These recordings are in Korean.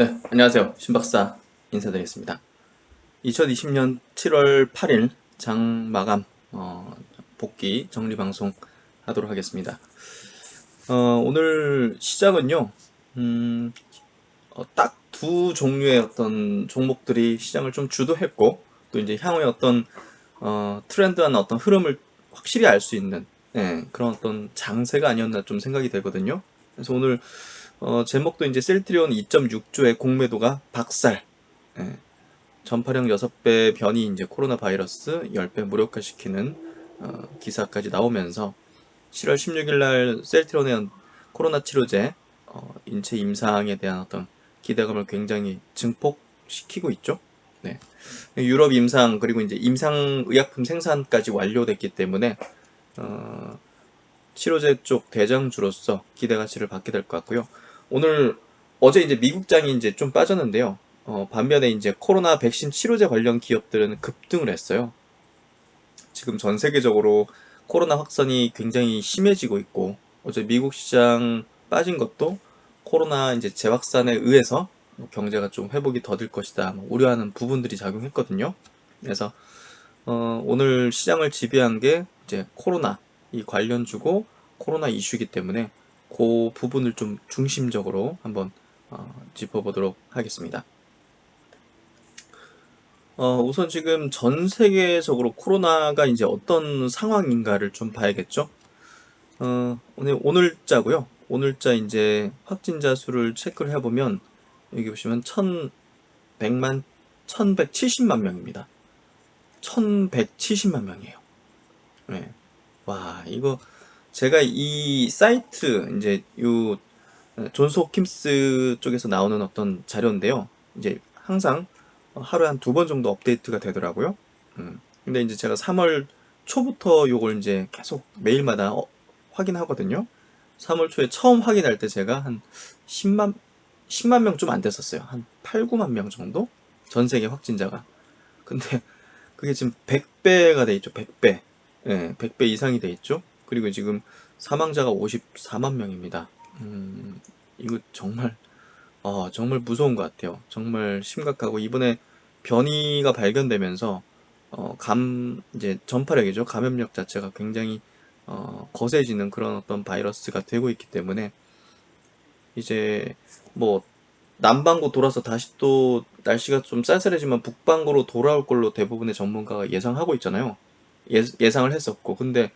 네, 안녕하세요. 신박사 인사드리겠습니다. 2020년 7월 8일 장 마감 복귀 정리 방송 하도록 하겠습니다. 오늘 시작은요. 딱 두 종류의 어떤 종목들이 시장을 좀 주도했고 또 이제 향후의 어떤 트렌드한 어떤 흐름을 확실히 알 수 있는 그런 어떤 장세가 아니었나 좀 생각이 되거든요. 그래서 오늘 제목도 이제 셀트리온 2.6조의 공매도가 박살. 예, 전파력 6배 변이 이제 코로나 바이러스 10배 무력화시키는 기사까지 나오면서 7월 16일 날 셀트리온의 코로나 치료제 인체 임상에 대한 어떤 기대감을 굉장히 증폭시키고 있죠. 네. 유럽 임상 그리고 이제 임상 의약품 생산까지 완료됐기 때문에 어, 치료제 쪽 대장주로서 기대 가치를 받게 될 것 같고요. 오늘 어제 이제 미국장이 이제 좀 빠졌는데요. 반면에 이제 코로나 백신 치료제 관련 기업들은 급등을 했어요. 지금 전 세계적으로 코로나 확산이 굉장히 심해지고 있고 어제 미국 시장 빠진 것도 코로나 이제 재확산에 의해서 경제가 좀 회복이 더딜 것이다 우려하는 부분들이 작용했거든요. 그래서 오늘 시장을 지배한 게 이제 코로나 이 관련주고 코로나 이슈이기 때문에 그 부분을 좀 중심적으로 한번 짚어보도록 하겠습니다. 우선 지금 전 세계적으로 코로나가 이제 어떤 상황인가를 좀 봐야겠죠. 오늘자고요. 오늘자 이제 확진자 수를 체크를 해보면 여기 보시면 1100만 1170만 명입니다. 1170만 명이에요. 네. 와, 이거 제가 이 사이트 이제 요 존스 홉킨스 쪽에서 나오는 어떤 자료인데요. 이제 항상 하루에 한 두 번 정도 업데이트가 되더라고요. 근데 이제 제가 3월 초부터 요걸 이제 계속 매일마다 확인하거든요. 3월 초에 처음 확인할 때 제가 한 10만 명 좀 안 됐었어요. 한 8, 9만 명 정도? 전 세계 확진자가. 근데 그게 지금 100배가 돼 있죠. 100배. 예, 100배 이상이 돼 있죠. 그리고 지금 사망자가 54만 명입니다. 이거 정말 정말 무서운 것 같아요. 정말 심각하고 이번에 변이가 발견되면서 이제 전파력이죠. 감염력 자체가 굉장히 거세지는 그런 어떤 바이러스가 되고 있기 때문에 이제 뭐 남반구 돌아서 다시 또 날씨가 좀 쌀쌀해지면 북반구로 돌아올 걸로 대부분의 전문가가 예상하고 있잖아요. 예상을 했었고 근데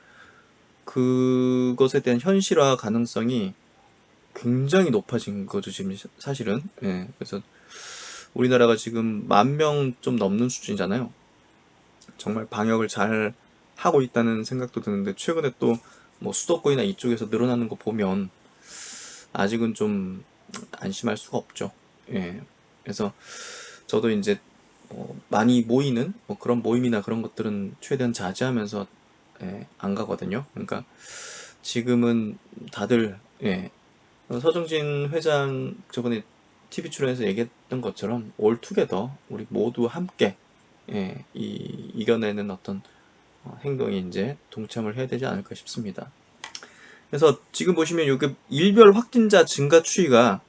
그것에 대한 현실화 가능성이 굉장히 높아진 거죠, 지금 사실은. 예, 그래서 우리나라가 지금 10,000명 좀 넘는 수준이잖아요. 정말 방역을 잘 하고 있다는 생각도 드는데, 최근에 또 뭐 수도권이나 이쪽에서 늘어나는 거 보면 아직은 좀 안심할 수가 없죠. 예. 그래서 저도 이제 많이 모이는 뭐 그런 모임이나 그런 것들은 최대한 자제하면서 안 가거든요. 그러니까 지금은 다들 서정진 회장 저번에 TV 출연해서 얘기했던 것처럼 올 투게더 우리 모두 함께 이겨내는 어떤 행동에 이제 동참을 해야 되지 않을까 싶습니다. 그래서 지금 보시면 여기 일별 확진자 증가 추이가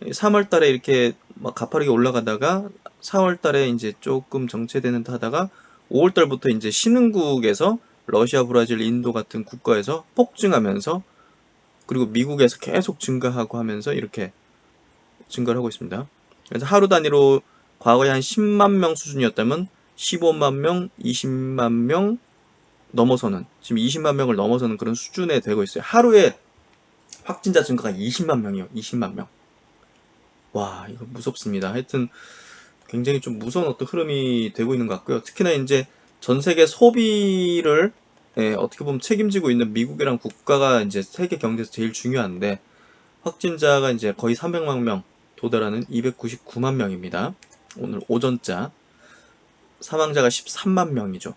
3월 달에 이렇게 막 가파르게 올라가다가 4월 달에 이제 조금 정체되는 듯 하다가 5월 달부터 이제 신흥국에서 러시아, 브라질, 인도 같은 국가에서 폭증하면서 그리고 미국에서 계속 증가하고 하면서 이렇게 증가를 하고 있습니다. 그래서 하루 단위로 과거에 한 10만 명 수준이었다면 15만 명, 20만 명 넘어서는 지금 20만 명을 넘어서는 그런 수준에 되고 있어요. 하루에 확진자 증가가 20만 명이요. 20만 명. 와, 이거 무섭습니다. 하여튼 굉장히 좀 무서운 어떤 흐름이 되고 있는 것 같고요. 특히나 이제 전 세계 소비를 어떻게 보면 책임지고 있는 미국이란 국가가 이제 세계 경제에서 제일 중요한데 확진자가 이제 거의 300만 명 도달하는 299만 명입니다. 오늘 오전자 사망자가 13만 명이죠.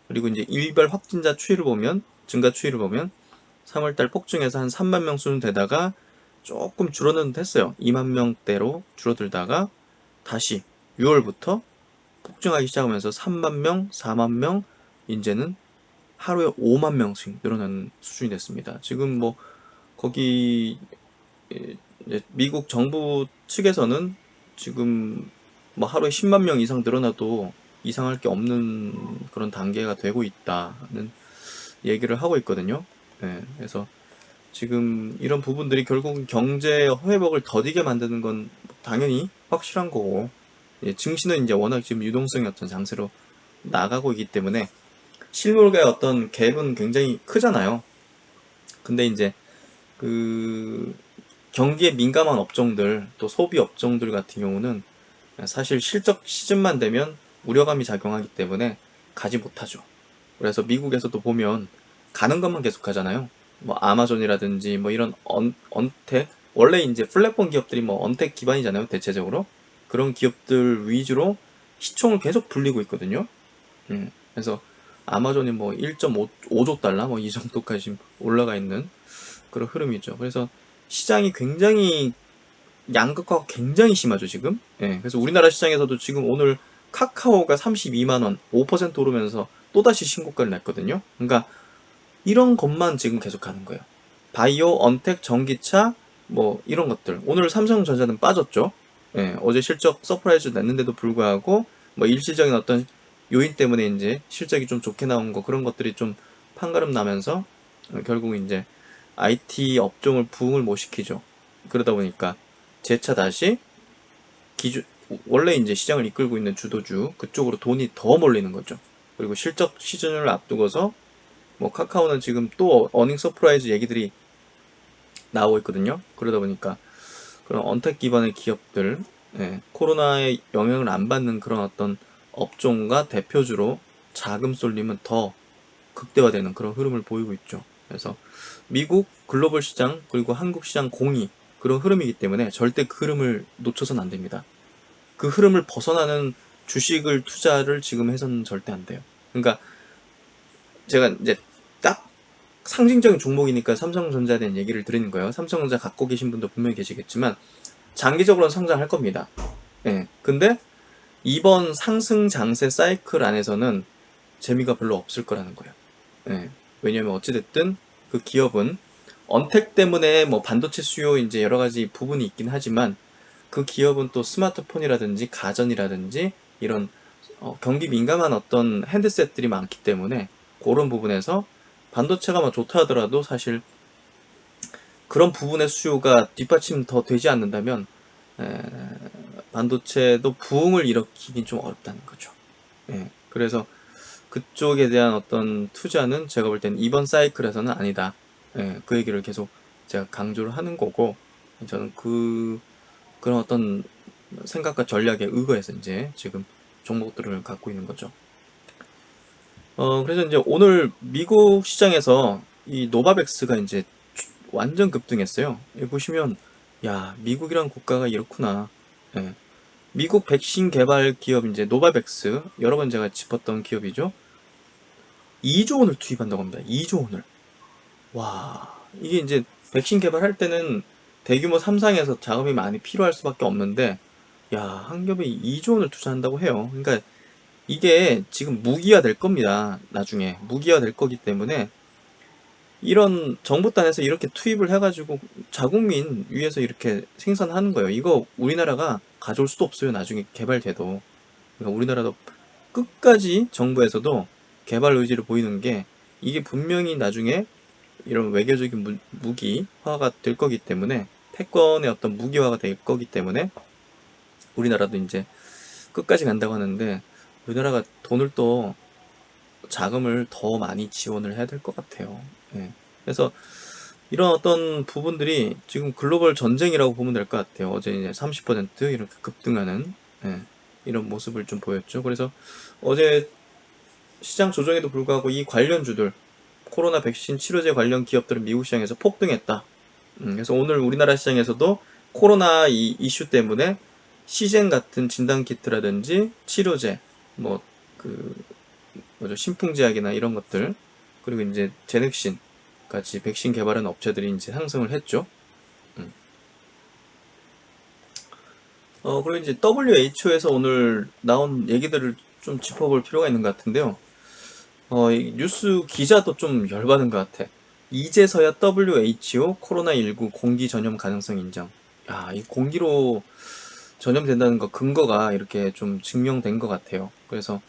그리고 이제 일별 확진자 추이를 보면 증가 추이를 보면 3월달 폭증해서 한 3만 명 수준 되다가 조금 줄어드는 됐어요. 2만 명대로 줄어들다가 다시 6월부터 폭증하기 시작하면서 3만 명, 4만 명, 이제는 하루에 5만 명씩 늘어나는 수준이 됐습니다. 지금 거기 미국 정부 측에서는 지금 뭐 하루에 10만 명 이상 늘어나도 이상할 게 없는 그런 단계가 되고 있다는 얘기를 하고 있거든요. 예, 그래서 지금 이런 부분들이 결국은 경제 회복을 더디게 만드는 건 당연히 확실한 거고, 예, 증시는 이제 워낙 지금 유동성이 어떤 장세로 나가고 있기 때문에 실물과의 어떤 갭은 굉장히 크잖아요. 근데 이제 그 경기에 민감한 업종들, 또 소비 업종들 같은 경우는 사실 실적 시즌만 되면 우려감이 작용하기 때문에 가지 못하죠. 그래서 미국에서도 보면 가는 것만 계속 하잖아요. 뭐 아마존이라든지 뭐 이런 언택, 원래 이제 플랫폼 기업들이 뭐 언택 기반이잖아요, 대체적으로. 그런 기업들 위주로 시총을 계속 불리고 있거든요. 그래서 아마존이 뭐 1.5조 달러 뭐 이 정도까지 올라가 있는 그런 흐름이죠. 그래서 시장이 굉장히 양극화가 굉장히 심하죠, 지금. 예, 그래서 우리나라 시장에서도 지금 오늘 카카오가 32만 원, 5% 오르면서 또다시 신고가를 냈거든요. 그러니까 이런 것만 지금 계속 가는 거예요. 바이오, 언택, 전기차, 뭐 이런 것들. 오늘 삼성전자는 빠졌죠. 예, 어제 실적 서프라이즈 냈는데도 불구하고 뭐 일시적인 어떤 요인 때문에 이제 실적이 좀 좋게 나온 거 그런 것들이 좀 판가름 나면서 결국 이제 IT 업종을 부흥을 못 시키죠. 그러다 보니까 재차 다시 기준 원래 이제 시장을 이끌고 있는 주도주 그쪽으로 돈이 더 몰리는 거죠. 그리고 실적 시즌을 앞두고서 뭐 카카오는 지금 또 어닝 서프라이즈 얘기들이 나오고 있거든요. 그러다 보니까 그런 언택 기반의 기업들, 예, 코로나의 영향을 안 받는 그런 어떤 업종과 대표주로 자금 쏠림은 더 극대화되는 그런 흐름을 보이고 있죠. 그래서 미국 글로벌 시장 그리고 한국 시장 공이 그런 흐름이기 때문에 절대 그 흐름을 놓쳐서는 안 됩니다. 그 흐름을 벗어나는 주식을 투자를 지금 해서는 절대 안 돼요. 그러니까 제가 이제 딱 상징적인 종목이니까 삼성전자에 대한 얘기를 드리는 거예요. 삼성전자 갖고 계신 분도 분명히 계시겠지만 장기적으로는 성장할 겁니다. 예. 근데 이번 상승 장세 사이클 안에서는 재미가 별로 없을 거라는 거예요. 예. 왜냐면 어찌됐든 그 기업은 언택 때문에 뭐 반도체 수요 이제 여러 가지 부분이 있긴 하지만 그 기업은 또 스마트폰이라든지 가전이라든지 이런 경기 민감한 어떤 핸드셋들이 많기 때문에 그런 부분에서 반도체가 뭐 좋다 하더라도 사실 그런 부분의 수요가 뒷받침 더 되지 않는다면 에, 반도체도 부흥을 일으키긴 좀 어렵다는 거죠. 예, 그래서 그쪽에 대한 어떤 투자는 제가 볼 때는 이번 사이클에서는 아니다. 예, 그 얘기를 계속 제가 강조를 하는 거고 저는 그런 어떤 생각과 전략에 의거해서 이제 지금 종목들을 갖고 있는 거죠. 그래서 이제 오늘 미국 시장에서 이 노바백스가 이제 완전 급등했어요. 여기 보시면, 야, 미국이란 국가가 이렇구나. 예. 미국 백신 개발 기업 이제 노바백스, 여러 번 제가 짚었던 기업이죠. 2조 원을 투입한다고 합니다. 2조 원을. 와, 이게 이제 백신 개발할 때는 대규모 삼상에서 자금이 많이 필요할 수밖에 없는데, 야, 한 겹에 2조 원을 투자한다고 해요. 그러니까 이게 지금 무기화 될 겁니다. 나중에 무기화 될 거기 때문에 이런 정부 단에서 이렇게 투입을 해가지고 자국민 위해서 이렇게 생산하는 거예요. 이거 우리나라가 가져올 수도 없어요. 나중에 개발돼도. 그러니까 우리나라도 끝까지 정부에서도 개발 의지를 보이는 게 이게 분명히 나중에 이런 외교적인 무기화가 될 거기 때문에 패권의 어떤 무기화가 될 거기 때문에 우리나라도 이제 끝까지 간다고 하는데 우리나라가 돈을 또 자금을 더 많이 지원을 해야 될 것 같아요. 예. 그래서 이런 어떤 부분들이 지금 글로벌 전쟁이라고 보면 될 것 같아요. 어제 이제 30% 이렇게 급등하는 예, 이런 모습을 좀 보였죠. 그래서 어제 시장 조정에도 불구하고 이 관련주들 코로나 백신 치료제 관련 기업들은 미국 시장에서 폭등했다. 그래서 오늘 우리나라 시장에서도 코로나 이 이슈 때문에 시젠 같은 진단 키트라든지 치료제 뭐그 뭐죠? 신풍제약이나 이런 것들, 그리고 이제 제넥신 같이 백신 개발하는 업체들이 이제 상승을 했죠. 음. 그리고 이제 WHO에서 오늘 나온 얘기들을 좀 짚어볼 필요가 있는 것 같은데요. 이 뉴스 기자도 좀 열받은 것 같아. 이제서야 WHO 코로나19 공기 전염 가능성 인정. 야, 이 공기로 전염된다는 거 근거가 이렇게 좀 증명된 것 같아요. 그래서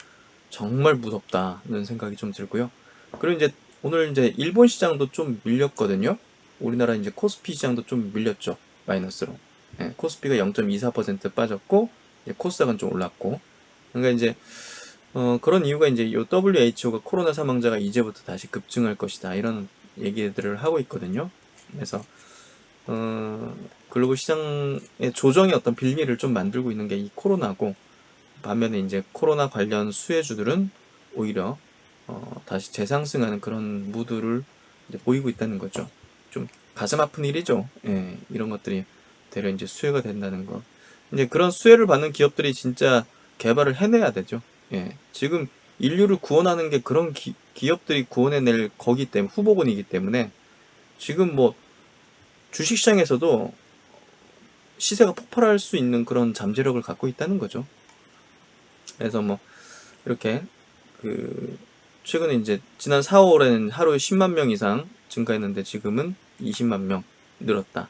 정말 무섭다는 생각이 좀 들고요. 그리고 이제 오늘 이제 일본 시장도 좀 밀렸거든요. 우리나라 이제 코스피 시장도 좀 밀렸죠. 마이너스로. 예, 코스피가 0.24% 빠졌고, 이제 코스닥은 좀 올랐고. 그러니까 이제 그런 이유가 이제 요 WHO가 코로나 사망자가 이제부터 다시 급증할 것이다 이런 얘기들을 하고 있거든요. 그래서 글로벌 시장의 조정의 어떤 빌미를 좀 만들고 있는 게 이 코로나고, 반면에 이제 코로나 관련 수혜주들은 오히려 다시 재상승하는 그런 무드를 이제 보이고 있다는 거죠. 좀 가슴 아픈 일이죠. 예, 이런 것들이 되려 이제 수혜가 된다는 거. 이제 그런 수혜를 받는 기업들이 진짜 개발을 해내야 되죠. 예, 지금 인류를 구원하는 게 그런 기업들이 구원해낼 거기 때문에, 후보군이기 때문에 지금 뭐 주식시장에서도 시세가 폭발할 수 있는 그런 잠재력을 갖고 있다는 거죠. 그래서 뭐 이렇게 그 최근에 이제 지난 4월에는 하루에 10만 명 이상 증가했는데 지금은 20만 명 늘었다.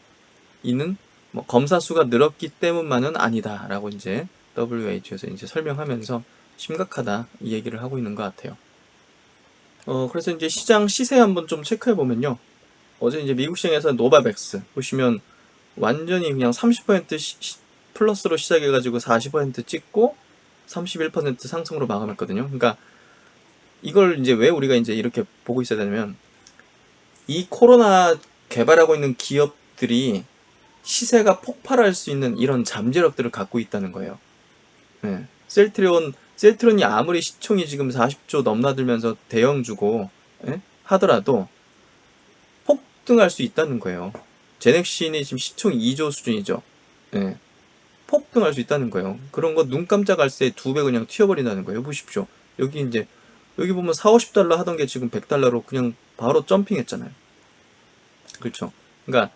이는 뭐 검사 수가 늘었기 때문만은 아니다라고 이제 WHO에서 이제 설명하면서 심각하다 이 얘기를 하고 있는 것 같아요. 그래서 이제 시장 시세 한번 좀 체크해 보면요. 어제 이제 미국 시장에서 노바백스 보시면 완전히 그냥 30% 플러스로 시작해가지고 40% 찍고 31% 상승으로 마감했거든요. 그러니까 이걸 이제 왜 우리가 이제 이렇게 보고 있어야 되냐면, 이 코로나 개발하고 있는 기업들이 시세가 폭발할 수 있는 이런 잠재력들을 갖고 있다는 거예요. 네. 셀트리온이 아무리 시총이 지금 40조 넘나들면서 대형주고 하더라도 폭등할 수 있다는 거예요. 제넥신이 지금 시총이 2조 수준이죠. 예. 폭등할 수 있다는 거예요. 그런 거 눈 깜짝할 새 2배 그냥 튀어버린다는 거예요. 보십시오. 여기 이제 여기 보면 4, 50달러 하던 게 지금 100달러로 그냥 바로 점핑했잖아요. 그렇죠. 그러니까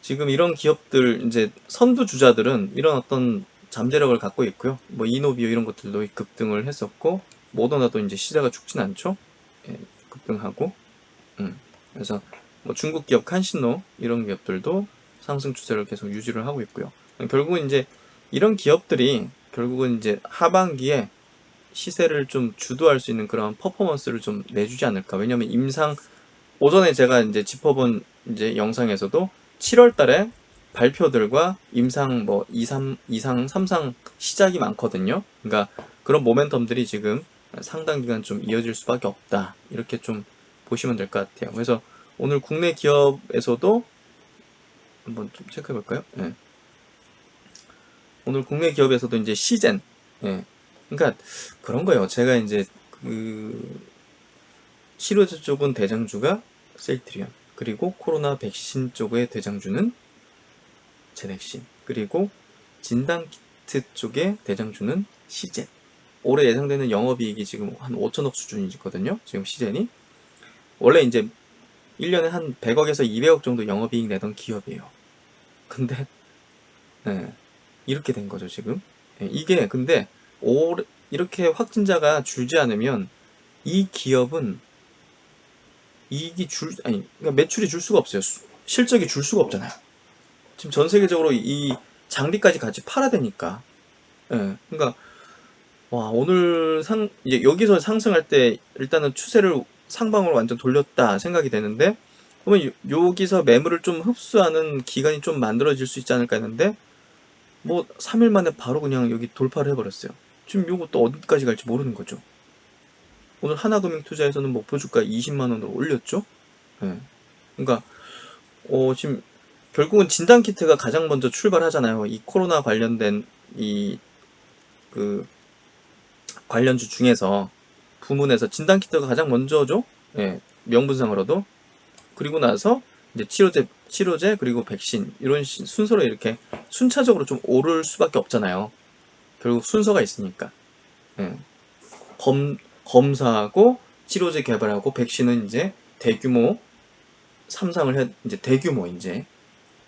지금 이런 기업들 이제 선두주자들은 이런 어떤 잠재력을 갖고 있고요. 뭐 이노비오 이런 것들도 급등을 했었고, 모더나도 이제 시세가 죽진 않죠. 예, 급등하고. 그래서 뭐 중국 기업 칸신노 이런 기업들도 상승 추세를 계속 유지를 하고 있고요. 결국은 이제 이런 기업들이 결국은 이제 하반기에 시세를 좀 주도할 수 있는 그런 퍼포먼스를 좀 내주지 않을까. 왜냐면 오전에 제가 이제 짚어본 이제 영상에서도 7월 달에 발표들과 임상 뭐 2상, 3상 시작이 많거든요. 그러니까 그런 모멘텀들이 지금 상당 기간 좀 이어질 수밖에 없다. 이렇게 좀 보시면 될 것 같아요. 그래서 오늘 국내 기업에서도 한번 좀 체크해 볼까요? 네. 오늘 국내 기업에서도 이제 시젠, 예. 그러니까 그런 거예요. 제가 이제 그 치료제 쪽은 대장주가 셀트리온, 그리고 코로나 백신 쪽의 대장주는 제넥신, 그리고 진단키트 쪽의 대장주는 시젠. 올해 예상되는 영업이익이 지금 한 5천억 수준이거든요. 지금 시젠이. 원래 이제 1년에 한 100억에서 200억 정도 영업이익 내던 기업이에요. 근데 예, 이렇게 된 거죠, 지금. 예, 이게 근데 이렇게 확진자가 줄지 않으면 이 기업은 그러니까 매출이 줄 수가 없어요. 실적이 줄 수가 없잖아요. 지금 전 세계적으로 이 장비까지 같이 팔아야 되니까. 예, 그러니까 와, 오늘 이제 여기서 상승할 때 일단은 추세를 상방으로 완전 돌렸다 생각이 되는데, 그러면 여기서 매물을 좀 흡수하는 기간이 좀 만들어질 수 있지 않을까 했는데, 뭐 3일 만에 바로 그냥 여기 돌파를 해버렸어요. 지금 요거 또 어디까지 갈지 모르는 거죠. 오늘 하나금융투자에서는 목표주가 20만 원으로 올렸죠. 예. 그러니까 지금 결국은 진단키트가 가장 먼저 출발하잖아요. 이 코로나 관련된 이 그 관련주 중에서 부문에서 진단키트가 가장 먼저죠. 예, 명분상으로도. 그리고 나서 이제 치료제 그리고 백신 이런 순서로 이렇게 순차적으로 좀 오를 수밖에 없잖아요. 결국 순서가 있으니까. 예. 검사하고 치료제 개발하고 백신은 이제 대규모 이제 대규모 이제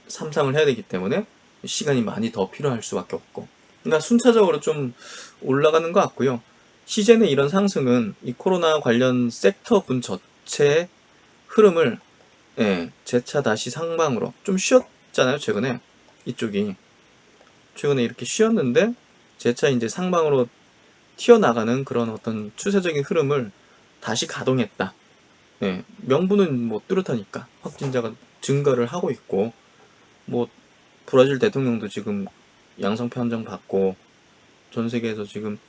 3상을 해야 되기 때문에 시간이 많이 더 필요할 수밖에 없고. 그러니까 순차적으로 좀 올라가는 것 같고요. 시젠의 이런 상승은 이 코로나 관련 섹터군 전체의 흐름을 재차 다시 상방으로 좀 쉬었잖아요, 최근에. 이쪽이. 최근에 이렇게 쉬었는데 재차 이제 상방으로 튀어나가는 그런 어떤 추세적인 흐름을 다시 가동했다. 예, 명분은 뭐 뚜렷하니까 확진자가 증가를 하고 있고, 뭐 브라질 대통령도 지금 양성 판정 받고, 전 세계에서 지금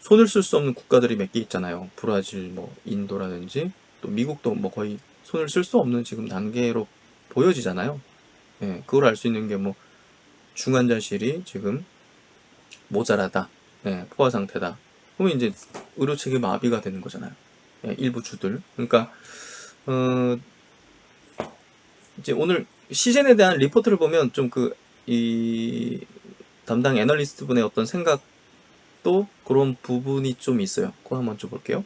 손을 쓸 수 없는 국가들이 몇 개 있잖아요. 브라질, 뭐 인도라든지 또 미국도 뭐 거의 손을 쓸 수 없는 지금 단계로 보여지잖아요. 예, 그걸 알 수 있는 게 뭐 중환자실이 지금 모자라다, 예, 포화 상태다. 그러면 이제 의료 체계 마비가 되는 거잖아요. 예, 일부 주들. 그러니까 이제 오늘 시즌에 대한 리포트를 보면 좀 이 담당 애널리스트 분의 어떤 생각도 그런 부분이 좀 있어요. 그거 한번 좀 볼게요.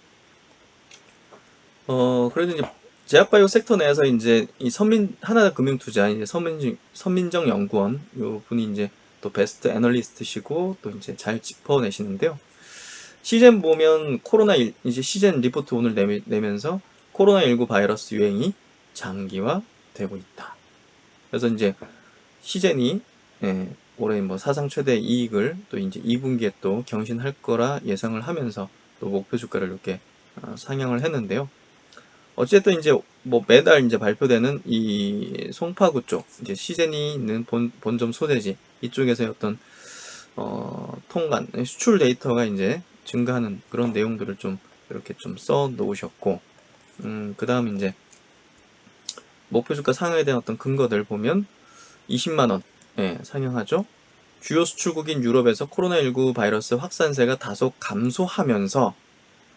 그래도 이제 제약바이오 섹터 내에서 이제 이 하나금융투자 이제 선민정 연구원 요 분이 이제 또 베스트 애널리스트시고 또 이제 잘 짚어내시는데요. 시즌 보면 이제 시즌 리포트 오늘 내면서 코로나19 바이러스 유행이 장기화되고 있다. 그래서 이제 시즌이 올해 뭐 사상 최대 이익을 또 이제 2분기에 또 경신할 거라 예상을 하면서 또 목표 주가를 이렇게 상향을 했는데요. 어쨌든 이제 뭐 매달 이제 발표되는 이 송파구 쪽 이제 시즌이 있는 본점 소재지 이쪽에서의 어떤 통관 수출 데이터가 이제 증가하는 그런 내용들을 좀 이렇게 좀 써 놓으셨고, 그 다음 이제 목표 주가 상향에 대한 어떤 근거들 보면 20만원 상향하죠. 주요 수출국인 유럽에서 코로나19 바이러스 확산세가 다소 감소하면서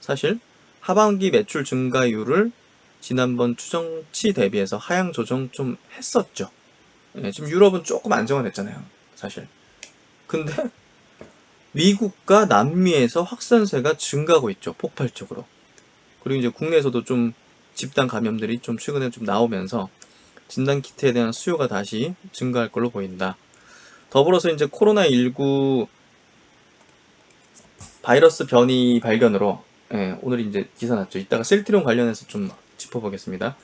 사실 하반기 매출 증가율을 지난번 추정치 대비해서 하향 조정 좀 했었죠. 지금 유럽은 조금 안정화됐잖아요, 사실. 근데 미국과 남미에서 확산세가 증가하고 있죠, 폭발적으로. 그리고 이제 국내에서도 좀 집단 감염들이 좀 최근에 좀 나오면서 진단키트에 대한 수요가 다시 증가할 걸로 보인다. 더불어서 이제 코로나19 바이러스 변이 발견으로, 오늘 이제 기사 났죠. 이따가 셀트리온 관련해서 좀 짚어보겠습니다.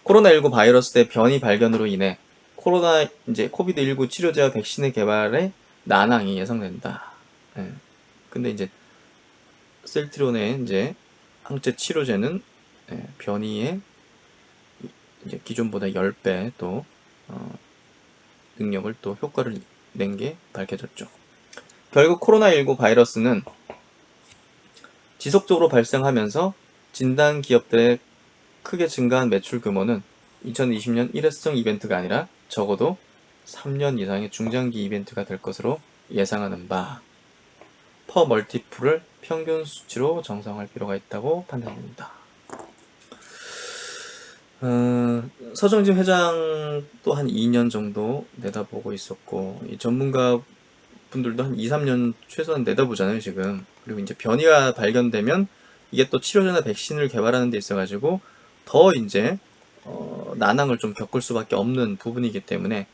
코로나19 바이러스 대 변이 발견으로 인해 이제 코비드19 치료제와 백신의 개발에 난항이 예상된다. 근데 이제 셀트리온의 이제 항체 치료제는 변이의 이제 기존보다 10배 또 능력을 또 효과를 낸 게 밝혀졌죠. 결국 코로나19 바이러스는 지속적으로 발생하면서 진단 기업들의 크게 증가한 매출 규모는 2020년 일회성 이벤트가 아니라 적어도 3년 이상의 중장기 이벤트가 될 것으로 예상하는 바, 퍼 멀티플을 평균 수치로 정상화할 필요가 있다고 판단됩니다. 서정진 회장도 한 2년 정도 내다보고 있었고, 이 전문가 분들도 한 2, 3년 최소한 내다보잖아요, 지금. 그리고 이제 변이가 발견되면 이게 또 치료제나 백신을 개발하는 데 있어가지고 더 이제 난항을 좀 겪을 수밖에 없는 부분이기 때문에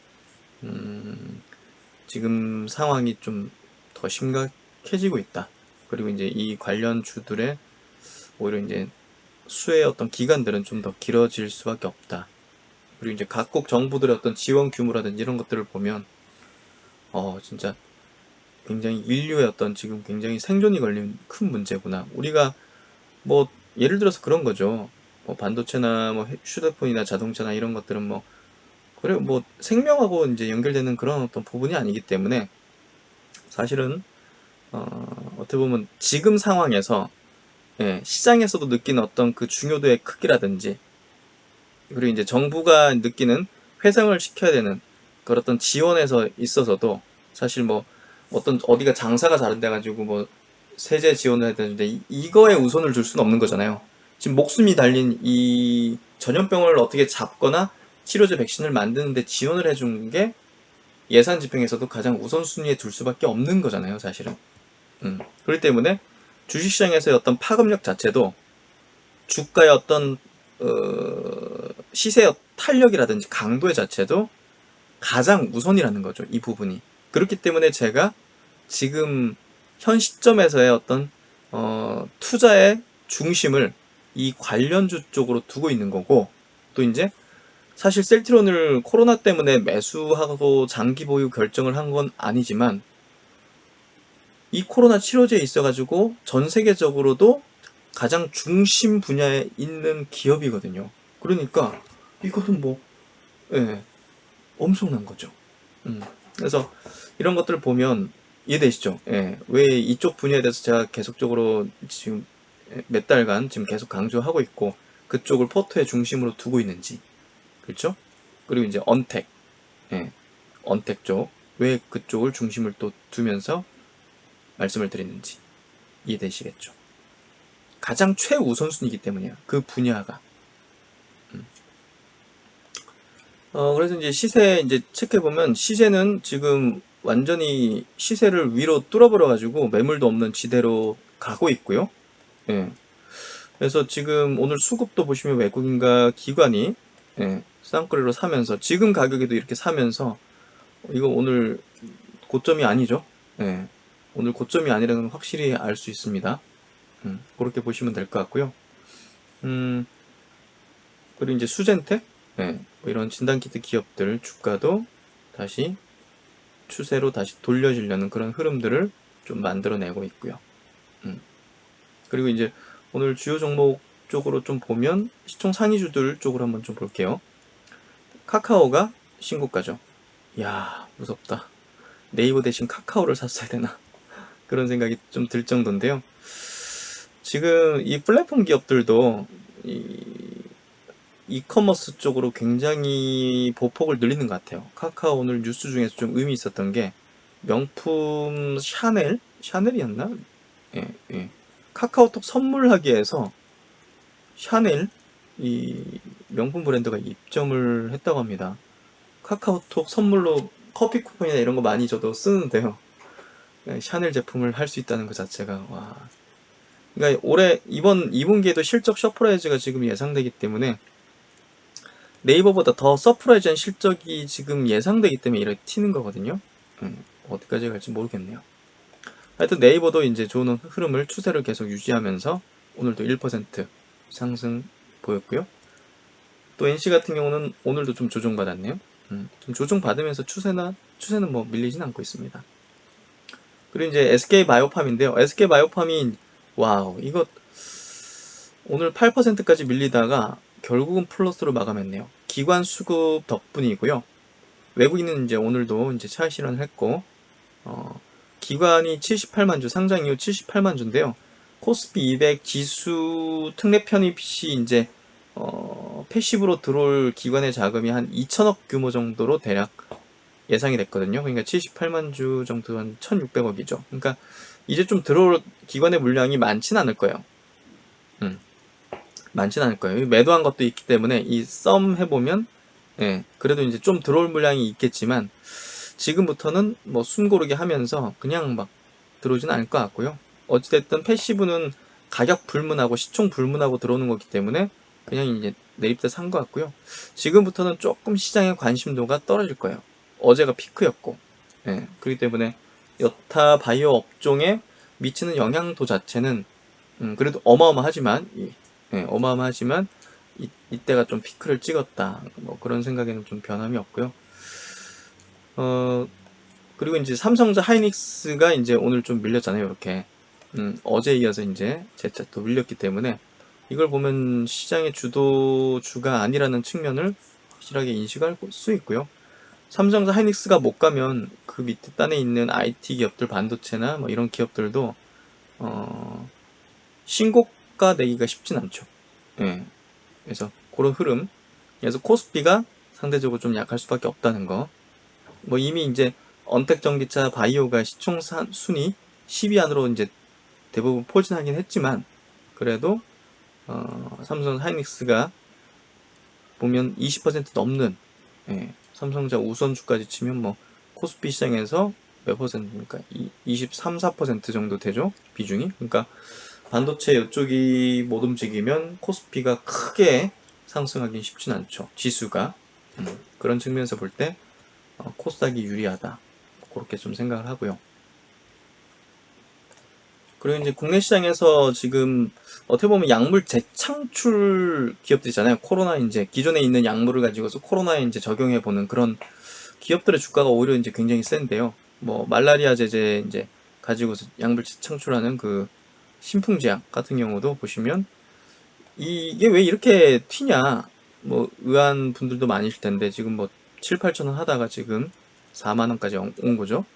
지금 상황이 좀 더 심각해지고 있다. 그리고 이제 이 관련 주들의 오히려 이제 수혜의 어떤 기간들은 좀 더 길어질 수밖에 없다. 그리고 이제 각국 정부들의 어떤 지원 규모라든지 이런 것들을 보면 진짜 굉장히 인류의 어떤 지금 굉장히 생존이 걸린 큰 문제구나. 우리가 뭐 예를 들어서 그런 거죠. 뭐 반도체나 뭐 휴대폰이나 자동차나 이런 것들은 뭐 그래 뭐 생명하고 이제 연결되는 그런 어떤 부분이 아니기 때문에 사실은 어떻게 보면 지금 상황에서 시장에서도 느끼는 어떤 그 중요도의 크기라든지 그리고 이제 정부가 느끼는 회생을 시켜야 되는 그런 어떤 지원에서 있어서도 사실 뭐 어떤 어디가 장사가 잘 돼가지고 뭐 세제 지원을 해야 되는데 이거에 우선을 줄 수는 없는 거잖아요. 지금 목숨이 달린 이 전염병을 어떻게 잡거나 치료제 백신을 만드는데 지원을 해준 게 예산 집행에서도 가장 우선순위에 둘 수밖에 없는 거잖아요, 사실은. 그렇기 때문에 주식시장에서의 어떤 파급력 자체도 주가의 어떤 시세의 탄력이라든지 강도의 자체도 가장 우선이라는 거죠. 이 부분이. 그렇기 때문에 제가 지금 현 시점에서의 어떤 투자의 중심을 이 관련주 쪽으로 두고 있는 거고 또 이제 사실 셀트리온을 코로나 때문에 매수하고 장기 보유 결정을 한 건 아니지만 이 코로나 치료제에 있어가지고 전 세계적으로도 가장 중심 분야에 있는 기업이거든요. 그러니까 이거는 뭐 예, 엄청난 거죠. 그래서 이런 것들을 보면 이해되시죠? 예, 왜 이쪽 분야에 대해서 제가 계속적으로 지금 몇 달간 지금 계속 강조하고 있고 그쪽을 포트의 중심으로 두고 있는지. 그렇죠? 그리고 이제 언택, 예, 언택 쪽, 왜 그쪽을 중심을 또 두면서 말씀을 드리는지 이해되시겠죠? 가장 최우선순위이기 때문이야. 그 분야가. 그래서 이제 시세 이제 체크해보면 시세는 지금 완전히 시세를 위로 뚫어버려가지고 매물도 없는 지대로 가고 있고요. 예. 그래서 지금 오늘 수급도 보시면 외국인과 기관이 쌍끌이로 사면서 지금 가격에도 이렇게 사면서 이거 오늘 고점이 아니죠. 예. 오늘 고점이 아니라는 건 확실히 알 수 있습니다. 그렇게 보시면 될 것 같고요. 음, 그리고 이제 수젠텍, 뭐 이런 진단키트 기업들 주가도 다시 추세로 다시 돌려지려는 그런 흐름들을 좀 만들어내고 있고요. 음. 그리고 이제 오늘 주요 종목 쪽으로 좀 보면 시총 상위주들 쪽으로 한번 좀 볼게요. 카카오가 신고가죠. 이야, 무섭다. 네이버 대신 카카오를 샀어야 되나? 그런 생각이 좀 들 정도인데요. 지금 이 플랫폼 기업들도 이커머스 쪽으로 굉장히 보폭을 늘리는 것 같아요. 카카오 오늘 뉴스 중에서 좀 의미 있었던 게 명품 샤넬이었나? 예, 예. 카카오톡 선물하기 위해서 샤넬 이 명품 브랜드가 입점을 했다고 합니다. 카카오톡 선물로 커피 쿠폰이나 이런 거 많이 저도 쓰는데요. 샤넬 제품을 할 수 있다는 것 자체가 와. 그러니까 올해 이번 2분기에도 실적 서프라이즈가 지금 예상되기 때문에 네이버보다 더 서프라이즈한 실적이 지금 예상되기 때문에 이렇게 튀는 거거든요. 어디까지 갈지 모르겠네요. 하여튼 네이버도 이제 좋은 흐름을 추세를 계속 유지하면서 오늘도 1% 상승 보였고요. 또 NC 같은 경우는 오늘도 좀 조정받았네요. 좀 조정받으면서 추세는 뭐 밀리진 않고 있습니다. 그리고 이제 SK바이오팜인데요. SK바이오팜이 와우 이거 오늘 8%까지 밀리다가 결국은 플러스로 마감했네요. 기관 수급 덕분이고요. 외국인은 이제 오늘도 이제 차익 실현을 했고 기관이 78만 주 상장 이후 78만 주인데요. 코스피 200 지수 특례 편입시 이제 패시브로 들어올 기관의 자금이 한 2천억 규모 정도로 대략 예상이 됐거든요. 그러니까 78만 주 정도 한 1,600억이죠. 그러니까 이제 좀 들어올 기관의 물량이 많진 않을 거예요. 많진 않을 거예요. 매도한 것도 있기 때문에 이 썸 해보면 그래도 이제 좀 들어올 물량이 있겠지만 지금부터는 뭐 숨고르게 하면서 그냥 막 들어오진 않을 것 같고요. 어찌됐든 패시브는 가격 불문하고 시총 불문하고 들어오는 거기 때문에 그냥 이제 내입돼 산 것 같고요. 지금부터는 조금 시장의 관심도가 떨어질 거예요. 어제가 피크였고, 그렇기 때문에 여타 바이오 업종에 미치는 영향도 자체는 그래도 어마어마하지만 이때가 좀 피크를 찍었다. 뭐 그런 생각에는 좀 변함이 없고요. 그리고 이제 삼성전자 하이닉스가 이제 오늘 좀 밀렸잖아요. 이렇게. 어제 이어서 이제 재차 또 밀렸기 때문에 이걸 보면 시장의 주도주가 아니라는 측면을 확실하게 인식할 수 있고요. 삼성전자 하이닉스가 못 가면 그 밑에 단에 있는 IT 기업들 반도체나 뭐 이런 기업들도 신고가 내기가 쉽진 않죠. 예. 그래서 그런 흐름. 그래서 코스피가 상대적으로 좀 약할 수밖에 없다는 거. 뭐 이미 이제 언택 전기차 바이오가 시총 순위 10위 안으로 이제 대부분 포진하긴 했지만 그래도 삼성 하이닉스가 보면 20% 넘는 삼성전자 우선주까지 치면 뭐 코스피 시장에서 몇 퍼센트입니까? 23, 4% 정도 되죠? 비중이. 그러니까 반도체 이쪽이 못 움직이면 코스피가 크게 상승하기 쉽진 않죠. 지수가. 그런 측면에서 볼 때 코스닥이 유리하다. 그렇게 좀 생각을 하고요. 그리고 이제 국내 시장에서 지금 어떻게 보면 약물 재창출 기업들이잖아요. 코로나 이제 기존에 있는 약물을 가지고서 코로나에 이제 적용해 보는 그런 기업들의 주가가 오히려 이제 굉장히 센데요. 뭐 말라리아 제제 이제 가지고서 약물 재창출하는 그 신풍제약 같은 경우도 보시면 이게 왜 이렇게 튀냐 뭐 의아한 분들도 많으실 텐데 지금 뭐 7, 8천 원 하다가 지금 4만 원까지 온 거죠.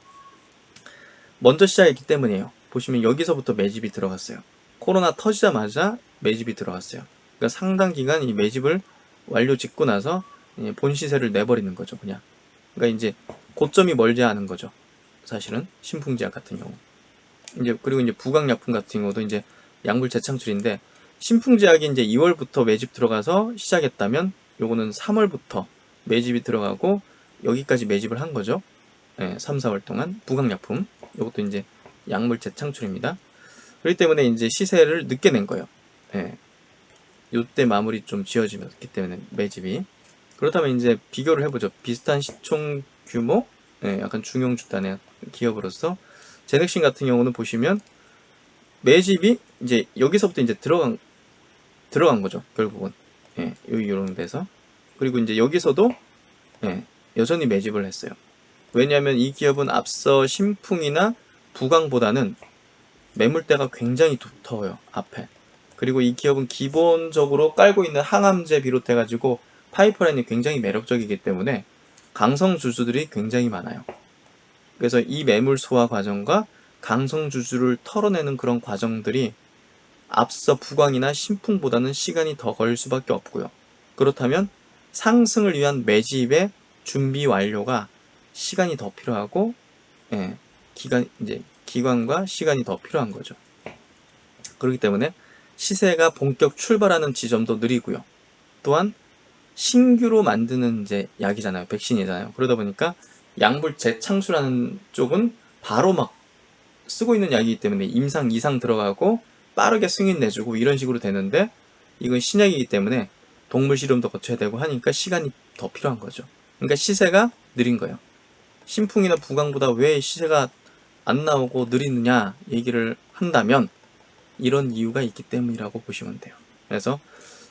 먼저 시작했기 때문이에요. 보시면 여기서부터 매집이 들어갔어요. 코로나 터지자마자 매집이 들어갔어요. 그러니까 상당 기간 이 매집을 완료 짓고 나서 본 시세를 내버리는 거죠, 그냥. 그러니까 이제 고점이 멀지 않은 거죠. 사실은 신풍제약 같은 경우. 이제 그리고 이제 부강약품 같은 경우도 이제 약물 재창출인데 신풍제약이 이제 2월부터 매집 들어가서 시작했다면 요거는 3월부터 매집이 들어가고 여기까지 매집을 한 거죠. 3, 4월 동안 부강약품 이것도 이제 약물 재창출입니다. 그렇기 때문에 이제 시세를 늦게 낸 거예요. 예, 요때 마무리 좀 지어지기 때문에 매집이 그렇다면 이제 비교를 해보죠. 비슷한 시총 규모, 약간 중용 집단의 기업으로서 제넥신 같은 경우는 보시면 매집이 이제 여기서부터 이제 들어간 거죠. 결국은 요런 데서 그리고 이제 여기서도 여전히 매집을 했어요. 왜냐하면 이 기업은 앞서 신풍이나 부강보다는 매물대가 굉장히 두터워요. 앞에. 그리고 이 기업은 기본적으로 깔고 있는 항암제 비롯해가지고 파이프라인이 굉장히 매력적이기 때문에 강성 주주들이 굉장히 많아요. 그래서 이 매물 소화 과정과 강성 주주를 털어내는 그런 과정들이 앞서 부강이나 신풍보다는 시간이 더 걸릴 수밖에 없고요. 그렇다면 상승을 위한 매집의 준비 완료가 시간이 더 필요하고, 기간과 시간이 더 필요한 거죠. 그렇기 때문에 시세가 본격 출발하는 지점도 느리고요. 또한 신규로 만드는 이제 약이잖아요. 백신이잖아요. 그러다 보니까 약물 재창출하는 쪽은 바로 막 쓰고 있는 약이기 때문에 임상 이상 들어가고 빠르게 승인 내주고 이런 식으로 되는데 이건 신약이기 때문에 동물 실험도 거쳐야 되고 하니까 시간이 더 필요한 거죠. 그러니까 시세가 느린 거예요. 신풍이나 부강보다 왜 시세가 안 나오고 느리느냐 얘기를 한다면 이런 이유가 있기 때문이라고 보시면 돼요. 그래서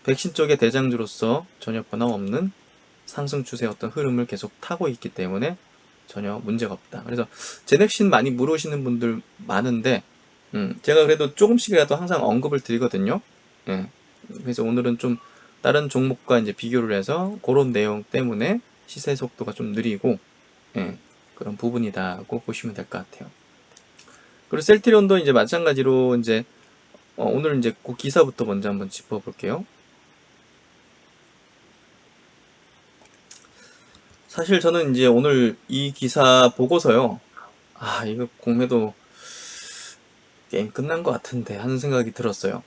백신 쪽의 대장주로서 전혀 변함없는 상승 추세의 어떤 흐름을 계속 타고 있기 때문에 전혀 문제가 없다. 그래서 제넥신 많이 물으시는 분들 많은데 제가 그래도 조금씩이라도 항상 언급을 드리거든요. 예. 그래서 오늘은 좀 다른 종목과 이제 비교를 해서 그런 내용 때문에 시세 속도가 좀 느리고 그런 부분이다고 보시면 될 것 같아요. 그리고 셀트리온도 이제 마찬가지로 이제 오늘 이제 그 기사부터 먼저 한번 짚어볼게요. 사실 저는 이제 오늘 이 기사 보고서요. 이거 공매도 게임 끝난 것 같은데 하는 생각이 들었어요.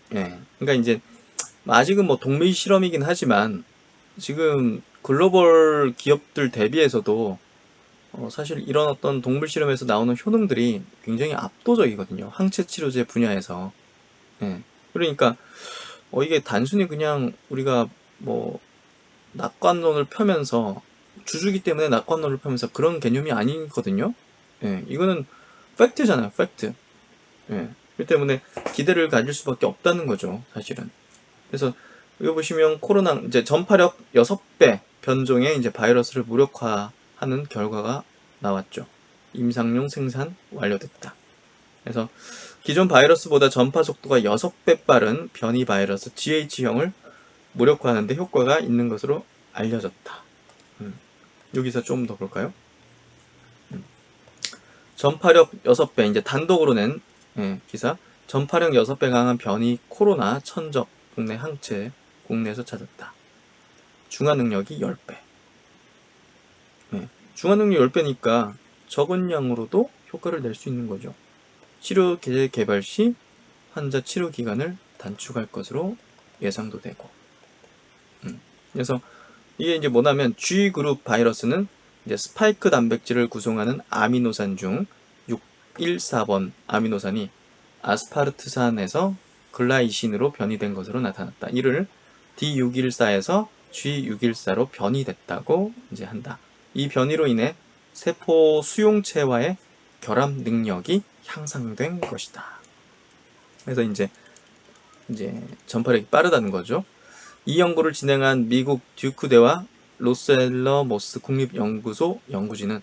그러니까 이제 아직은 뭐 동물 실험이긴 하지만 지금 글로벌 기업들 대비해서도 사실 이런 어떤 동물 실험에서 나오는 효능들이 굉장히 압도적이거든요. 항체 치료제 분야에서. 그러니까 이게 단순히 그냥 우리가 뭐 낙관론을 펴면서 주주기 때문에 낙관론을 펴면서 그런 개념이 아니거든요. 이거는 팩트잖아요, 팩트. 그렇기 때문에 기대를 가질 수밖에 없다는 거죠, 사실은. 그래서 여기 보시면 코로나 이제 전파력 6배 변종의 이제 바이러스를 무력화하는 결과가 나왔죠. 임상용 생산 완료됐다. 그래서 기존 바이러스보다 전파 속도가 6배 빠른 변이 바이러스 GH형을 무력화하는데 효과가 있는 것으로 알려졌다. 여기서 좀 더 볼까요? 전파력 6배, 이제 단독으로 낸 기사. 전파력 6배 강한 변이 코로나 천적 국내 항체 국내에서 찾았다. 중화 능력이 10배. 중화 능력 10배니까 적은 양으로도 효과를 낼 수 있는 거죠. 치료제 개발 시 환자 치료 기간을 단축할 것으로 예상도 되고. 그래서 이게 이제 뭐냐면 G그룹 바이러스는 이제 스파이크 단백질을 구성하는 아미노산 중 614번 아미노산이 아스파르트산에서 글라이신으로 변이된 것으로 나타났다. 이를 D614에서 G614로 변이됐다고 이제 한다. 이 변이로 인해 세포 수용체와의 결합 능력이 향상된 것이다. 그래서 이제 전파력이 빠르다는 거죠. 이 연구를 진행한 미국 듀크대와 로스앨러모스 국립연구소 연구진은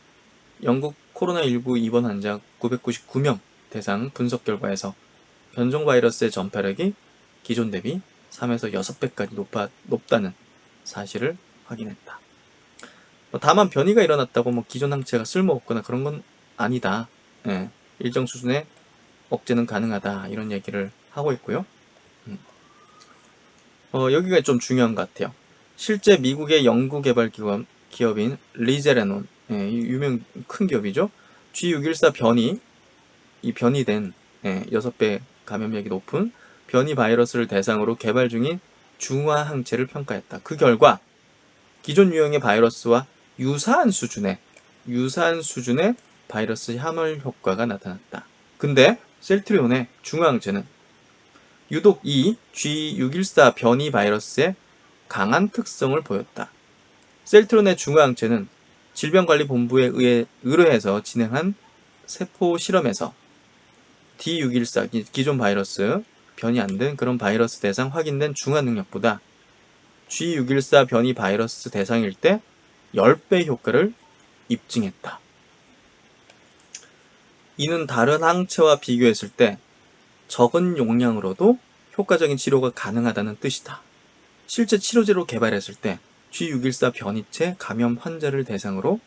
영국 코로나19 입원 환자 999명 대상 분석 결과에서 변종 바이러스의 전파력이 기존 대비 3에서 6배까지 높다는 사실을 확인했다. 다만 변이가 일어났다고 기존 항체가 쓸모없거나 그런 건 아니다. 예, 일정 수준의 억제는 가능하다. 이런 얘기를 하고 있고요. 여기가 좀 중요한 것 같아요. 실제 미국의 연구개발 기업인 리제레논, 예, 유명 큰 기업이죠. G614 이 변이된 6배 감염력이 높은 변이 바이러스를 대상으로 개발 중인 중화 항체를 평가했다. 그 결과 기존 유형의 바이러스와 유사한 수준의 바이러스 함열 효과가 나타났다. 근데 셀트리온의 중화 항체는 유독 이 G614 변이 바이러스의 강한 특성을 보였다. 셀트론의 중화 항체는 질병관리본부에 의뢰해서 진행한 세포 실험에서 D614 기존 바이러스 변이 안 된 그런 바이러스 대상 확인된 중화 능력보다 G614 변이 바이러스 대상일 때 10배 효과를 입증했다. 이는 다른 항체와 비교했을 때 적은 용량으로도 효과적인 치료가 가능하다는 뜻이다. 실제 치료제로 개발했을 때 G614 변이체 감염 환자를 대상으로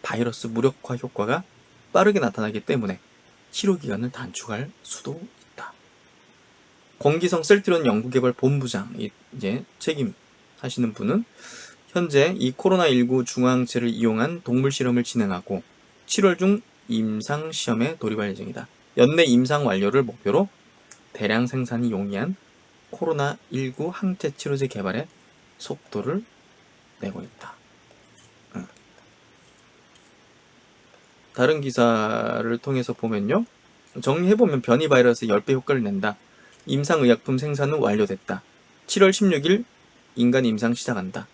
바이러스 무력화 효과가 빠르게 나타나기 때문에 치료기간을 단축할 수도 있다. 권기성 셀트리온 연구개발 본부장 이제 책임하시는 분은 현재 이 코로나19 중화항체를 이용한 동물 실험을 진행하고 7월 중 임상 시험에 돌입할 예정이다. 연내 임상 완료를 목표로 대량 생산이 용이한 코로나19 항체 치료제 개발에 속도를 내고 있다. 다른 기사를 통해서 보면요. 정리해보면 변이 바이러스 10배 효과를 낸다. 임상의약품 생산은 완료됐다. 7월 16일 인간 임상 시작한다.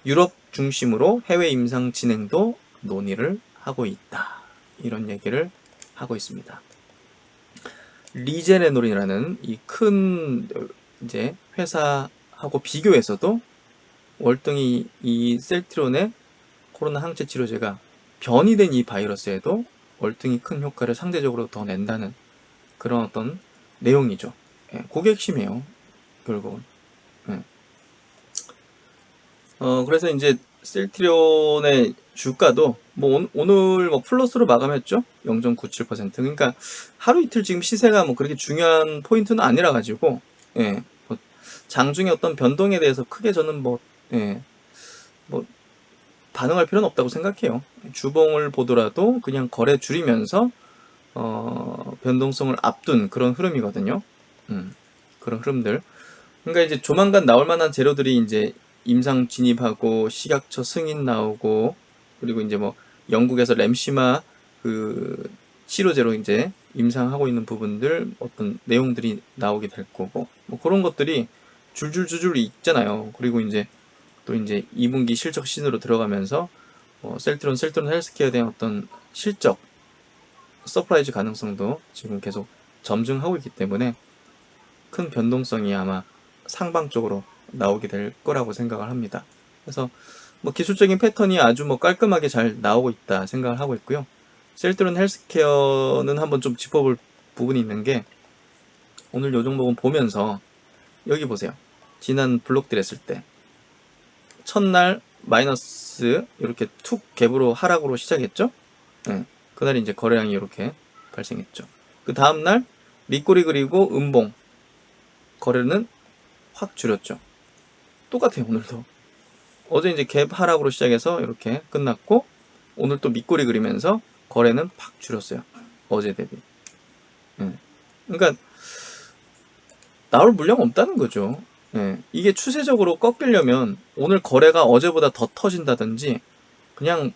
유럽 중심으로 해외 임상 진행도 논의를 하고 있다. 이런 얘기를 하고 있습니다. 리제레놀이라는 이 큰 이제 회사하고 비교해서도 월등히 이 셀트리온의 코로나 항체 치료제가 변이된 이 바이러스에도 월등히 큰 효과를 상대적으로 더 낸다는 그런 어떤 내용이죠. 예, 그게 핵심이에요. 결국은. 예. 그래서 이제 셀트리온의 주가도 오늘 플러스로 마감했죠. 0.97%. 그러니까 하루 이틀 지금 시세가 그렇게 중요한 포인트는 아니라 가지고 예. 장중에 어떤 변동에 대해서 크게 저는 예. 반응할 필요는 없다고 생각해요. 주봉을 보더라도 그냥 거래 줄이면서 변동성을 앞둔 그런 흐름이거든요. 그런 흐름들. 그러니까 이제 조만간 나올 만한 재료들이 이제 임상 진입하고 식약처 승인 나오고 그리고 이제 영국에서 램시마 그 치료제로 이제 임상하고 있는 부분들 어떤 내용들이 나오게 될 거고 그런 것들이 줄줄줄줄 있잖아요. 그리고 이제 또 이제 2분기 실적 시즌으로 들어가면서 셀트론 헬스케어에 대한 어떤 실적 서프라이즈 가능성도 지금 계속 점증하고 있기 때문에 큰 변동성이 아마 상방적으로 나오게 될 거라고 생각을 합니다. 그래서 기술적인 패턴이 아주 깔끔하게 잘 나오고 있다 생각을 하고 있고요. 셀트론 헬스케어는 한번 좀 짚어볼 부분이 있는 게 오늘 요 종목은 보면서 여기 보세요. 지난 블록딜 했을 때 첫날 마이너스 이렇게 툭 갭으로 하락으로 시작했죠. 네, 그날 이제 거래량이 이렇게 발생했죠. 그 다음날 밑꼬리 그리고 음봉 거래는 확 줄였죠. 똑같아요. 오늘도 어제 이제 갭 하락으로 시작해서 이렇게 끝났고 오늘 또 밑꼬리 그리면서 거래는 팍 줄였어요. 어제 대비. 그러니까 나올 물량 없다는 거죠. 이게 추세적으로 꺾이려면 오늘 거래가 어제보다 더 터진다든지 그냥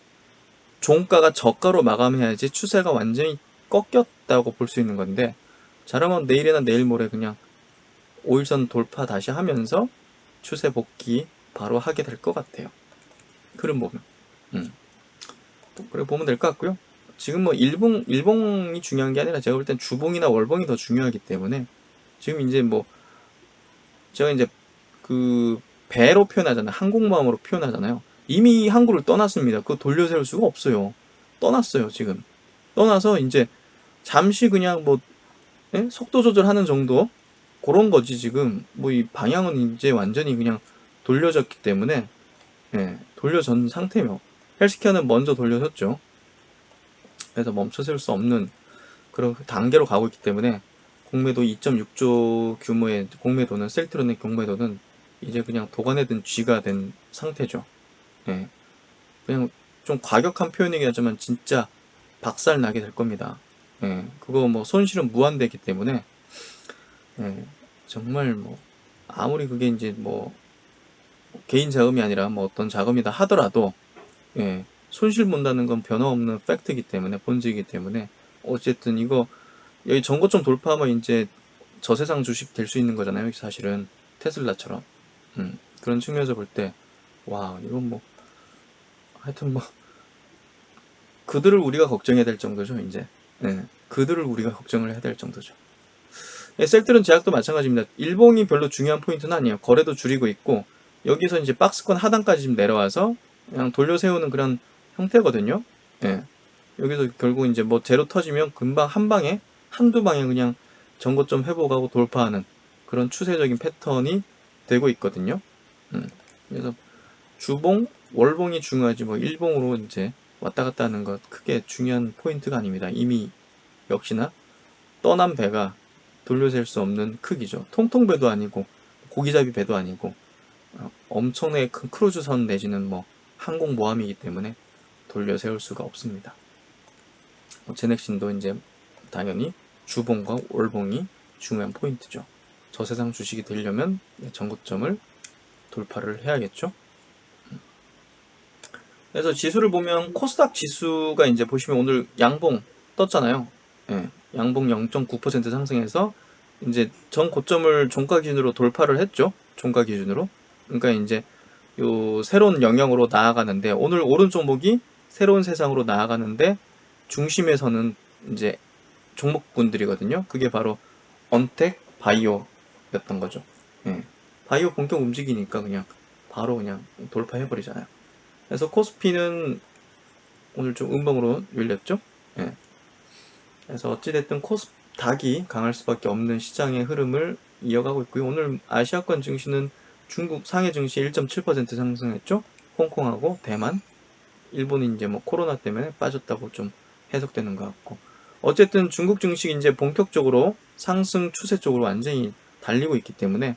종가가 저가로 마감해야지 추세가 완전히 꺾였다고 볼 수 있는 건데 잘하면 내일이나 내일 모레 그냥 5일선 돌파 다시 하면서 추세 복귀 바로 하게 될 것 같아요. 흐름 보면. 그래 보면 될 것 같고요. 지금 뭐 일봉이 중요한 게 아니라 제가 볼 땐 주봉이나 월봉이 더 중요하기 때문에 지금 이제 뭐 제가 이제 그 배로 표현하잖아요. 항공모함으로 표현하잖아요. 이미 항구를 떠났습니다. 그거 돌려 세울 수가 없어요. 떠났어요, 지금. 떠나서 이제 잠시 그냥 뭐 예? 속도 조절하는 정도 그런 거지 지금 뭐 이 방향은 이제 완전히 그냥 돌려졌기 때문에 예, 돌려진 상태며 헬스케어는 먼저 돌려졌죠. 그래서 멈춰 세울 수 없는 그런 단계로 가고 있기 때문에 공매도 2.6조 규모의 공매도는 셀트론의 공매도는 이제 그냥 도가내든 쥐가 된 상태죠. 예, 그냥 좀 과격한 표현이긴 하지만 진짜 박살 나게 될 겁니다. 예, 그거 뭐 손실은 무한대기 때문에 예, 정말 뭐 아무리 그게 이제 뭐 개인 자금이 아니라 뭐 어떤 자금이다 하더라도 예, 손실 본다는 건 변함없는 팩트이기 때문에 본질이기 때문에 어쨌든 이거 여기 전고점 돌파하면 이제 저세상 주식 될 수 있는 거잖아요. 사실은 테슬라처럼 그런 측면에서 볼 때 와 이건 뭐 하여튼 뭐 그들을 우리가 걱정해야 될 정도죠. 이제 예, 그들을 우리가 걱정을 해야 될 정도죠. 예, 셀트론 제약도 마찬가지입니다. 일봉이 별로 중요한 포인트는 아니에요. 거래도 줄이고 있고 여기서 이제 박스권 하단까지 지금 내려와서 그냥 돌려 세우는 그런 형태거든요. 예. 여기서 결국 이제 뭐 제로 터지면 금방 한 방에 한두 방에 그냥 전고점 회복하고 돌파하는 그런 추세적인 패턴이 되고 있거든요. 그래서 주봉, 월봉이 중요하지 뭐 일봉으로 이제 왔다 갔다 하는 것 크게 중요한 포인트가 아닙니다. 이미 역시나 떠난 배가 돌려셀 수 없는 크기죠. 통통배도 아니고 고기잡이 배도 아니고 엄청나게 큰 크루즈선 내지는 뭐 항공모함이기 때문에 돌려 세울 수가 없습니다. 제넥신도 이제 당연히 주봉과 월봉이 중요한 포인트죠. 저세상 주식이 되려면 전고점을 돌파를 해야겠죠. 그래서 지수를 보면 코스닥 지수가 이제 보시면 오늘 양봉 떴잖아요. 예, 양봉 0.9% 상승해서 이제 전 고점을 종가 기준으로 돌파를 했죠. 종가 기준으로. 그러니까 이제 요 새로운 영역으로 나아가는데 오늘 오른 종목이 새로운 세상으로 나아가는데 중심에서는 이제 종목군들이거든요. 그게 바로 언택 바이오였던 거죠. 예. 바이오 본격 움직이니까 그냥 바로 그냥 돌파해버리잖아요. 그래서 코스피는 오늘 좀 음봉으로 밀렸죠. 예. 그래서 어찌됐든 코스닥이 강할 수밖에 없는 시장의 흐름을 이어가고 있고요. 오늘 아시아권 증시는 중국 상해 증시 1.7% 상승했죠. 홍콩하고 대만, 일본이 이제 뭐 코로나 때문에 빠졌다고 좀 해석되는 것 같고. 어쨌든 중국 증시 이제 본격적으로 상승 추세 쪽으로 완전히 달리고 있기 때문에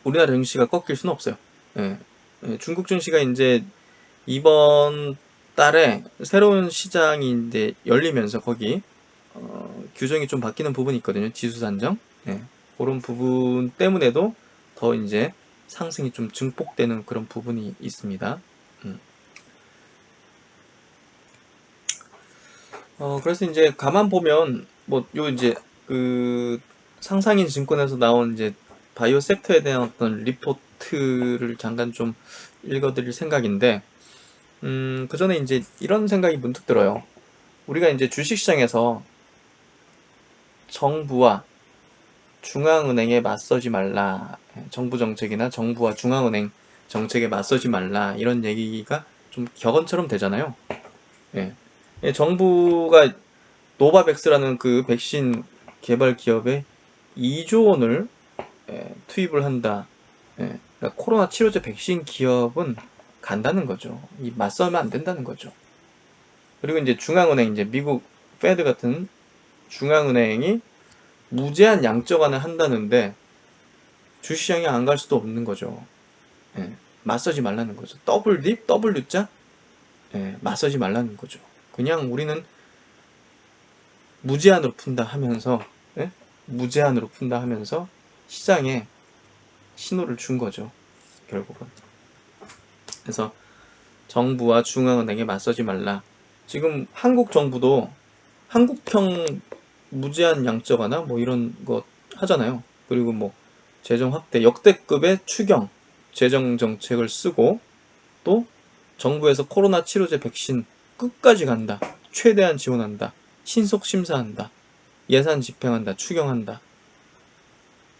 우리나라 증시가 꺾일 수는 없어요. 예. 예, 중국 증시가 이제 이번 달에 새로운 시장이 이제 열리면서 거기 규정이 좀 바뀌는 부분이 있거든요. 지수 산정. 예. 그런 부분 때문에도 더 이제 상승이 좀 증폭되는 그런 부분이 있습니다. 그래서 이제 가만 보면 뭐 요 이제 그 상상인 증권에서 나온 이제 바이오 섹터에 대한 어떤 리포트를 잠깐 좀 읽어드릴 생각인데 그 전에 이제 이런 생각이 문득 들어요. 우리가 이제 주식시장에서 정부와 중앙은행에 맞서지 말라. 정부 정책이나 정부와 중앙은행 정책에 맞서지 말라. 이런 얘기가 좀 격언처럼 되잖아요. 예. 예, 정부가 노바백스라는 그 백신 개발 기업에 2조 원을 투입을 한다. 그러니까 코로나 치료제 백신 기업은 간다는 거죠. 이 맞서면 안 된다는 거죠. 그리고 이제 중앙은행, 이제 미국 페드 같은 중앙은행이 무제한 양적완을 한다는데 주시장이 안 갈 수도 없는 거죠. 맞서지 말라는 거죠. 더블 딥, 더블 U자, 맞서지 말라는 거죠. 그냥 우리는 무제한으로 푼다 하면서, 무제한으로 푼다 하면서 시장에 신호를 준 거죠. 결국은. 그래서 정부와 중앙은행에 맞서지 말라. 지금 한국 정부도 한국형 무제한 양적완화 뭐 이런 거 하잖아요. 그리고 뭐 재정 확대 역대급의 추경 재정 정책을 쓰고 또 정부에서 코로나 치료제 백신 끝까지 간다. 최대한 지원한다. 신속 심사한다. 예산 집행한다. 추경한다.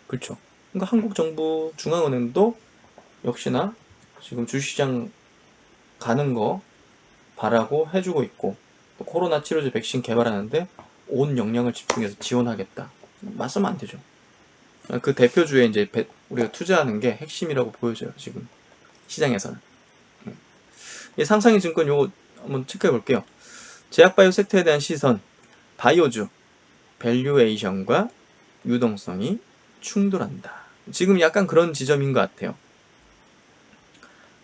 그렇죠. 그러니까 한국 정부 중앙은행도 역시나 지금 주식시장 가는 거 바라고 해주고 있고, 또 코로나 치료제 백신 개발하는데 온 역량을 집중해서 지원하겠다. 맞서면 안 되죠. 그 대표주에 이제 우리가 투자하는 게 핵심이라고 보여져요, 지금 시장에서는. 상상의 증권 요거 한번 체크해 볼게요. 제약바이오 섹터에 대한 시선, 바이오주, 밸류에이션과 유동성이 충돌한다. 지금 약간 그런 지점인 것 같아요.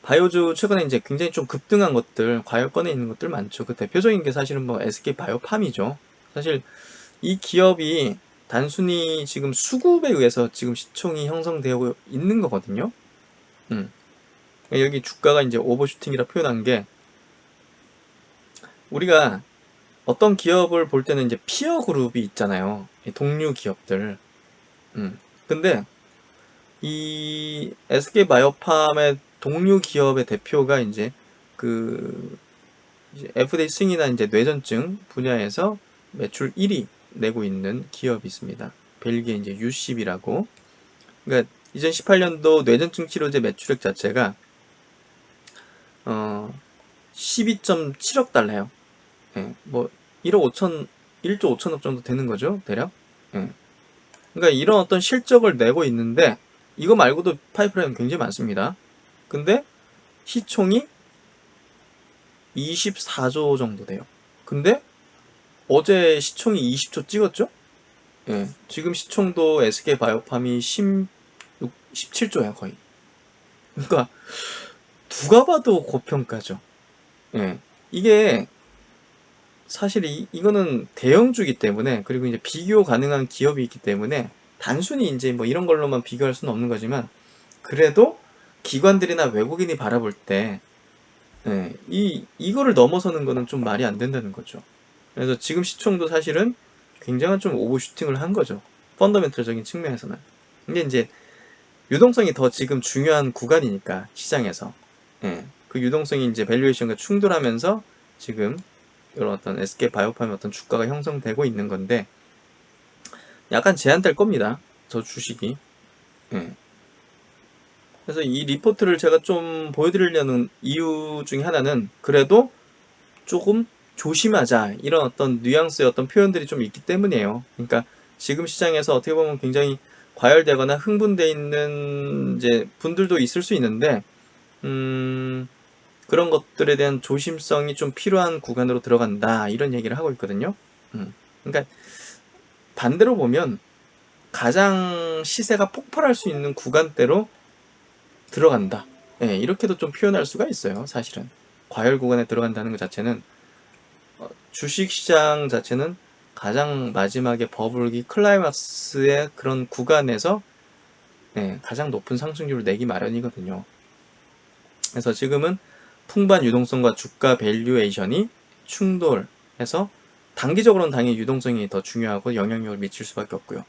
바이오주 최근에 이제 굉장히 좀 급등한 것들, 과열권에 있는 것들 많죠. 그 대표적인 게 사실은 뭐 SK 바이오팜이죠. 사실 이 기업이 단순히 지금 수급에 의해서 지금 시총이 형성되고 있는 거거든요. 여기 주가가 이제 오버슈팅이라 표현한 게, 우리가 어떤 기업을 볼 때는 이제 피어 그룹이 있잖아요. 동류 기업들. 근데 이 SK 바이오팜의 동류 기업의 대표가 이제 그 이제 FDA 승인한 이제 뇌전증 분야에서 매출 1위 내고 있는 기업이 있습니다. 벨기에 이제 UCB라고. 그러니까 2018년도 뇌전증 치료제 매출액 자체가 12.7억 달러예요. 예, 뭐 1조 5천억 정도 되는 거죠, 대략. 예. 그러니까 이런 어떤 실적을 내고 있는데, 이거 말고도 파이프라인 굉장히 많습니다. 근데 시총이 24조 정도 돼요. 근데 어제 시총이 20조 찍었죠? 예, 지금 시총도 SK 바이오팜이 17조야 거의. 그러니까 누가 봐도 고평가죠. 예, 이게 사실 이거는 대형주기 때문에, 그리고 이제 비교 가능한 기업이 있기 때문에 단순히 이제 뭐 이런 걸로만 비교할 수는 없는 거지만, 그래도 기관들이나 외국인이 바라볼 때 이거를 넘어서는 거는 좀 말이 안 된다는 거죠. 그래서 지금 시총도 사실은 굉장한 좀 오버슈팅을 한 거죠. 펀더멘털적인 측면에서는. 근데 이제 유동성이 더 지금 중요한 구간이니까 시장에서, 그 유동성이 이제 밸류에이션과 충돌하면서 지금 이런 어떤 SK 바이오팜의 어떤 주가가 형성되고 있는 건데, 약간 제한될 겁니다, 저 주식이. 그래서 이 리포트를 제가 좀 보여드리려는 이유 중에 하나는, 그래도 조금 조심하자, 이런 어떤 뉘앙스의 어떤 표현들이 좀 있기 때문이에요. 그러니까 지금 시장에서 어떻게 보면 굉장히 과열되거나 흥분돼 있는 이제 분들도 있을 수 있는데, 그런 것들에 대한 조심성이 좀 필요한 구간으로 들어간다, 이런 얘기를 하고 있거든요. 그러니까 반대로 보면 가장 시세가 폭발할 수 있는 구간대로 들어간다. 이렇게도 좀 표현할 수가 있어요, 사실은. 과열 구간에 들어간다는 것 자체는, 주식시장 자체는 가장 마지막에 버블기 클라이막스의 그런 구간에서 가장 높은 상승률을 내기 마련이거든요. 그래서 지금은 풍부한 유동성과 주가 밸류에이션이 충돌해서, 단기적으로는 당연히 유동성이 더 중요하고 영향력을 미칠 수밖에 없고요.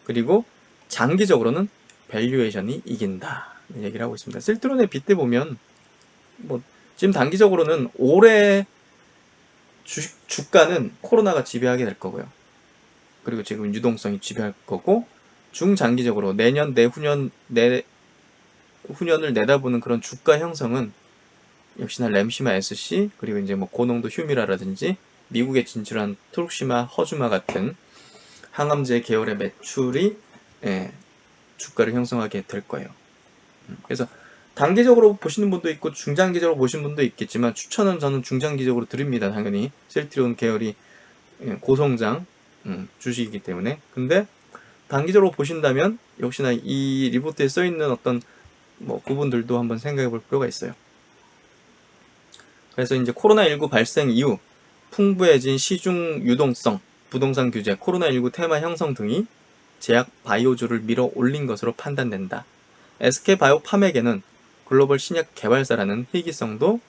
그리고 장기적으로는 밸류에이션이 이긴다, 얘기를 하고 있습니다. 실트론의 빗대 보면 뭐 지금 단기적으로는 올해 주가는 코로나가 지배하게 될 거고요. 그리고 지금 유동성이 지배할 거고, 중장기적으로 내년 내후년을 내다보는 그런 주가 형성은 역시나 램시마 SC, 그리고 이제 뭐 고농도 휴미라라든지 미국에 진출한 트룩시마, 허주마 같은 항암제 계열의 매출이 주가를 형성하게 될 거예요. 그래서 단기적으로 보시는 분도 있고 중장기적으로 보시는 분도 있겠지만, 추천은 저는 중장기적으로 드립니다. 당연히 셀트리온 계열이 고성장 주식이기 때문에. 근데 단기적으로 보신다면 역시나 이 리포트에 써있는 어떤 뭐 부분들도 한번 생각해 볼 필요가 있어요. 그래서 이제 코로나19 발생 이후 풍부해진 시중 유동성, 부동산 규제, 코로나19 테마 형성 등이 제약 바이오주를 밀어 올린 것으로 판단된다. SK 바이오팜에게는 글로벌 신약 개발사라는 희귀성도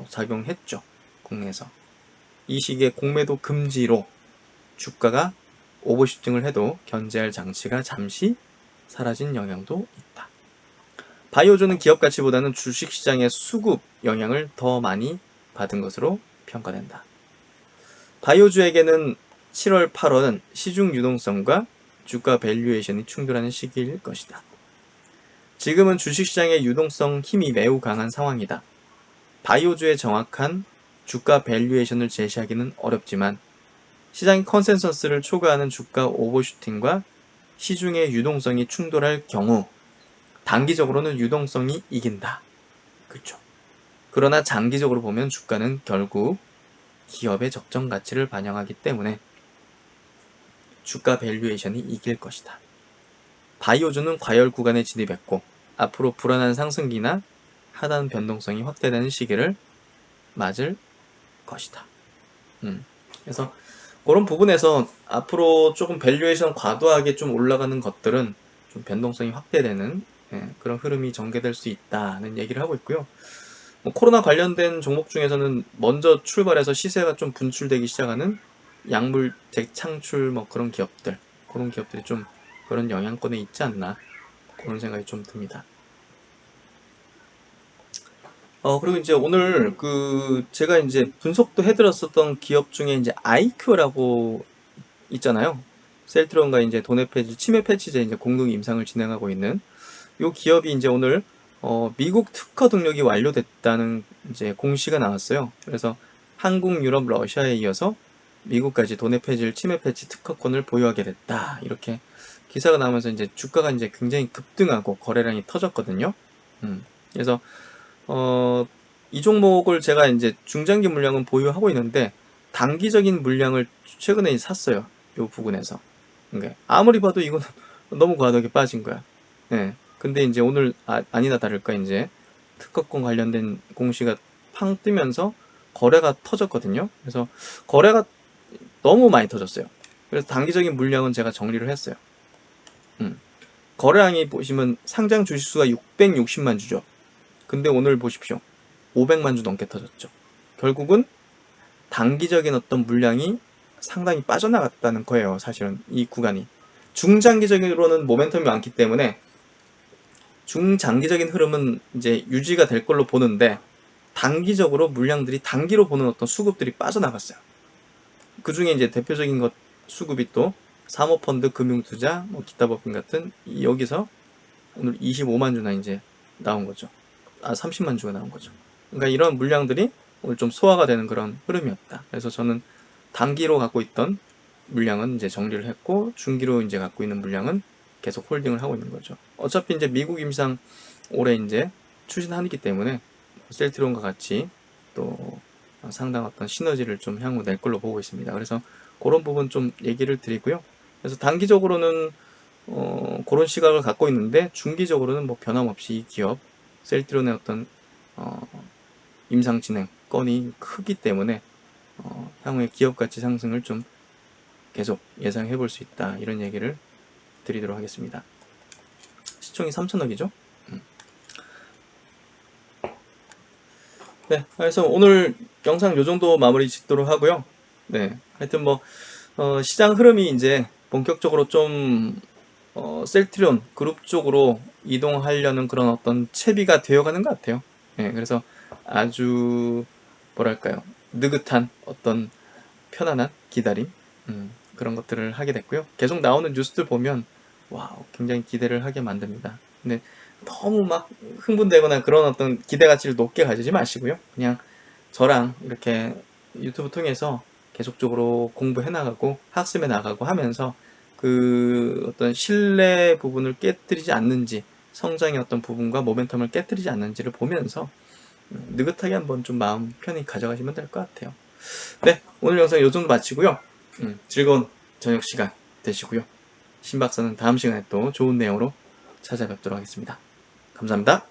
작용했죠, 국내에서. 이 시기에 공매도 금지로 주가가 오버슈팅을 해도 견제할 장치가 잠시 사라진 영향도 있다. 바이오주는 기업 가치보다는 주식시장의 수급 영향을 더 많이 받은 것으로 평가된다. 바이오주에게는 7월, 8월은 시중 유동성과 주가 밸류에이션이 충돌하는 시기일 것이다. 지금은 주식시장의 유동성 힘이 매우 강한 상황이다. 바이오주의 정확한 주가 밸류에이션을 제시하기는 어렵지만 시장의 컨센서스를 초과하는 주가 오버슈팅과 시중의 유동성이 충돌할 경우 단기적으로는 유동성이 이긴다. 그렇죠. 그러나 장기적으로 보면 주가는 결국 기업의 적정 가치를 반영하기 때문에 주가 밸류에이션이 이길 것이다. 바이오주는 과열 구간에 진입했고 앞으로 불안한 상승기나 하단 변동성이 확대되는 시기를 맞을 것이다. 그래서 그런 부분에서 앞으로 조금 밸류에이션 과도하게 좀 올라가는 것들은 좀 변동성이 확대되는 그런 흐름이 전개될 수 있다는 얘기를 하고 있고요. 뭐 코로나 관련된 종목 중에서는 먼저 출발해서 시세가 좀 분출되기 시작하는 약물 재창출 뭐 그런 기업들이 좀 그런 영향권에 있지 않나 그런 생각이 좀 듭니다. 그리고 이제 오늘 제가 이제 분석도 해드렸었던 기업 중에 이제 아이큐라고 있잖아요. 셀트론과 이제 도내 패치, 치매 패치제 이제 공동 임상을 진행하고 있는 요 기업이 이제 오늘 미국 특허 등록이 완료됐다는 이제 공시가 나왔어요. 그래서 한국, 유럽, 러시아에 이어서 미국까지 도내 패질 치매 패치 특허권을 보유하게 됐다. 이렇게 기사가 나오면서 이제 주가가 이제 굉장히 급등하고 거래량이 터졌거든요. 그래서 이 종목을 제가 이제 중장기 물량은 보유하고 있는데 단기적인 물량을 최근에 샀어요. 요 부분에서. 그러니까 아무리 봐도 이건 너무 과하게 빠진 거야. 예. 근데 이제 오늘 아니나 다를까 이제 특허권 관련된 공시가 팡 뜨면서 거래가 터졌거든요. 그래서 거래가 너무 많이 터졌어요. 그래서 단기적인 물량은 제가 정리를 했어요. 거래량이 보시면 상장 주식수가 660만 주죠. 근데 오늘 보십시오. 500만 주 넘게 터졌죠. 결국은 단기적인 어떤 물량이 상당히 빠져나갔다는 거예요. 사실은 이 구간이. 중장기적으로는 모멘텀이 많기 때문에 중장기적인 흐름은 이제 유지가 될 걸로 보는데 단기적으로 물량들이 단기로 보는 어떤 수급들이 빠져나갔어요. 그 중에 이제 대표적인 것 수급이 또 사모펀드, 금융투자, 뭐 기타 법인 같은 여기서 오늘 25만 주나 이제 나온 거죠. 30만 주가 나온 거죠. 그러니까 이런 물량들이 오늘 좀 소화가 되는 그런 흐름이었다. 그래서 저는 단기로 갖고 있던 물량은 이제 정리를 했고 중기로 이제 갖고 있는 물량은 계속 홀딩을 하고 있는 거죠. 어차피 이제 미국 임상 올해 이제 추진하기 때문에 셀트론과 같이 또 상당한 어떤 시너지를 좀 향후 낼 걸로 보고 있습니다. 그래서 그런 부분 좀 얘기를 드리고요. 그래서 단기적으로는 그런 시각을 갖고 있는데 중기적으로는 뭐 변함없이 이 기업 셀트론의 어떤 임상 진행 건이 크기 때문에 향후에 기업 가치 상승을 좀 계속 예상해 볼 수 있다. 이런 얘기를 드리도록 하겠습니다. 시총이 3천억이죠? 네, 그래서 오늘 영상 요 정도 마무리 짓도록 하고요. 네, 하여튼 뭐 시장 흐름이 이제 본격적으로 좀 셀트리온 그룹 쪽으로 이동하려는 그런 어떤 채비가 되어가는 것 같아요. 네, 그래서 아주 뭐랄까요, 느긋한 어떤 편안한 기다림 그런 것들을 하게 됐고요. 계속 나오는 뉴스들 보면 와 굉장히 기대를 하게 만듭니다. 근데 너무 막 흥분되거나 그런 어떤 기대 가치를 높게 가지지 마시고요. 그냥 저랑 이렇게 유튜브 통해서 계속적으로 공부해 나가고 학습해 나가고 하면서 그 어떤 신뢰 부분을 깨뜨리지 않는지 성장의 어떤 부분과 모멘텀을 깨뜨리지 않는지를 보면서 느긋하게 한번 좀 마음 편히 가져가시면 될 것 같아요. 네, 오늘 영상 이 정도 마치고요. 즐거운 저녁 시간 되시고요. 신박사는 다음 시간에 또 좋은 내용으로 찾아뵙도록 하겠습니다. 감사합니다.